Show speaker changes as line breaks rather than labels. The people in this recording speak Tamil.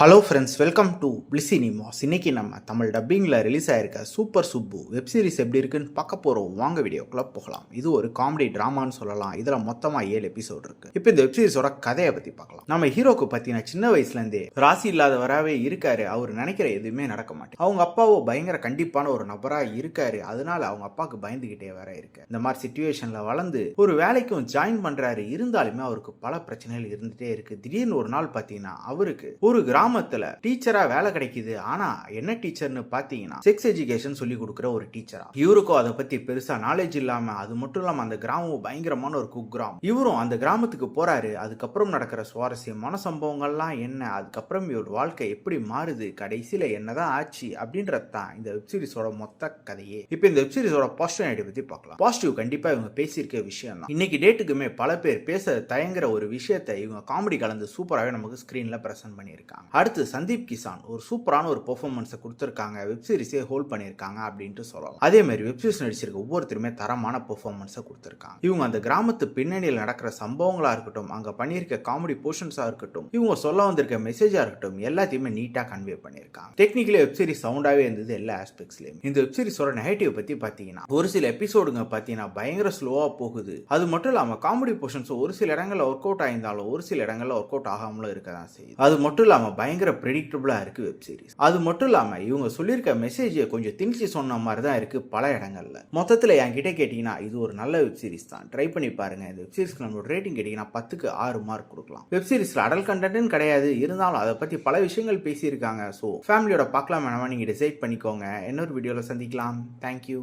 ஹலோ ஃப்ரெண்ட்ஸ், வெல்கம் டு பிளிசினிமாஸ். இன்னைக்கு நம்ம தமிழ் டப்பிங்கில் ரிலீஸ் ஆயிருக்க சூப்பர் சுப்பு வெப் சீரிஸ் எப்படி இருக்குன்னு பார்க்க போகிறோம். வாங்க வீடியோக்குள்ளே போகலாம். இது ஒரு காமெடி ட்ராமான்னு சொல்லலாம். இதில் மொத்தமாக 7 எபிசோடு இருக்கு. இப்போ இந்த வெப் சீரிஸோட கதையை பற்றி பார்க்கலாம். நம்ம ஹீரோக்கு பார்த்தீங்கன்னா சின்ன வயசுலேருந்தே ராசி இல்லாதவராகவே இருக்காரு. அவர் நினைக்கிற எதுவுமே நடக்க மாட்டேன். அவங்க அப்பாவோ பயங்கர கண்டிப்பான ஒரு நபராக இருக்காரு. அதனால அவங்க அப்பாவுக்கு பயந்துகிட்டே வர இருக்கு. இந்த மாதிரி சுச்சுவேஷனில் வளர்ந்து ஒரு வேலைக்கும் ஜாயின் பண்ணுறாரு. இருந்தாலுமே அவருக்கு பல பிரச்சனைகள் இருந்துகிட்டே இருக்கு. திடீர்னு ஒரு நாள் பார்த்தீங்கன்னா அவருக்கு ஒரு கிராமத்துல டீச்சரா வேலை கிடைக்குது. ஆனா என்ன டீச்சர்னு பாத்தீங்கன்னா செக்ஸ் எஜுகேஷன் சொல்லி கொடுக்குற ஒரு டீச்சரா. இவருக்கும் அதை பத்தி பெருசா நாலேஜ் இல்லாம, அது மட்டும் இல்லாம அந்த கிராமம் பயங்கரமான ஒரு குக்கிராமம். இவரும் அந்த கிராமத்துக்கு போறாரு. அதுக்கப்புறம் நடக்கிற சுவாரஸ்யமான சம்பவங்கள்லாம் என்ன, அதுக்கப்புறம் இவர் வாழ்க்கை எப்படி மாறுது, கடைசியில என்னதான் ஆச்சு அப்படின்றதான் இந்த வெப்சீரிஸோட மொத்த கதையே. இப்போ இந்த வெப்சீரிஸோட பாசிட்டிவ் ஐடியா பத்தி பார்க்கலாம். பாசிட்டிவ் கண்டிப்பா இவங்க பேசியிருக்க விஷயம் தான். இன்னைக்கு டேட்டுக்குமே பல பேர் பேச தயங்குற ஒரு விஷயத்தை இவங்க காமெடி கலந்து சூப்பராகவே நமக்கு ஸ்கிரீன்ல பிரசன்ட் பண்ணியிருக்காங்க. அடுத்து சந்தீப் கிசான் ஒரு சூப்பரான ஒரு பெர்ஃபார்மன்ஸை கொடுத்துருக்காங்க. வெப்சீரிஸே ஹோல்ட் பண்ணியிருக்காங்க அப்படின்ட்டு சொல்லலாம். அதே மாதிரி வெப்சீரிஸ் நடிச்சிருக்க ஒவ்வொருத்தருமே தரமான பெர்ஃபார்மன்ஸை கொடுத்துருக்காங்க. இவங்க அந்த கிராமத்து பின்னணியில் நடக்கிற சம்பவங்களா இருக்கட்டும், அங்க பண்ணியிருக்க காமெடி போர்ஷன்ஸா இருக்கட்டும், இவங்க சொல்ல வந்திருக்க மெசேஜா இருக்கட்டும், எல்லாத்தையுமே நீட்டா கன்வே பண்ணியிருக்காங்க. டெக்னிக்கலி வெப்சீரிஸ் சவுண்டாவே இருந்தது எல்லா ஆஸ்பெக்ட்ஸ்லயும். இந்த வெப்சீரிஸோட நெகட்டிவ் பத்தி பாத்தீங்கன்னா ஒரு சில எபிசோடுங்க பாத்தீங்கன்னா பயங்கர ஸ்லோவா போகுது. அது மட்டும் இல்லாம காமெடி போர்ஷன்ஸ் ஒரு சில இடங்கள்ல ஒர்க் அவுட் ஆயிருந்தாலும் ஒரு சில இடங்கள்ல ஒர்க் அவுட் ஆகாமலும் இருக்கதான் செய்யுது. அது மட்டும் இல்லாம பயங்கர பிரெடிக்டபிளா இருக்கு வெப் சீரிஸ். அது மட்டும் இல்லாம இவங்க சொல்லியிருக்க மெசேஜ் கொஞ்சம் திணிச்சு சொன்ன மாதிரி தான் இருக்கு பல இடங்கள்ல. மொத்தத்துல என்கிட்ட கேட்டீங்கன்னா இது ஒரு நல்ல வெப் சீரிஸ் தான். ட்ரை பண்ணி பாருங்க. இந்த வெப் சீரிஸ்க்கு நம்மளோட ரேட்டிங் கேட்டீங்கன்னா 10க்கு 6 மார்க் கொடுக்கலாம். வெப் சீரிஸ்ல அடல்ட் கண்டென்ட் கிடையாது, இருந்தாலும் அதை பத்தி பல விஷயங்கள் பேசியிருக்காங்க. ஸோ ஃபேமிலியோட பார்க்கலாம் வேணாமா நீங்க டிசைட் பண்ணிக்கோங்க. இன்னொரு வீடியோல சந்திக்கலாம். தேங்க்யூ.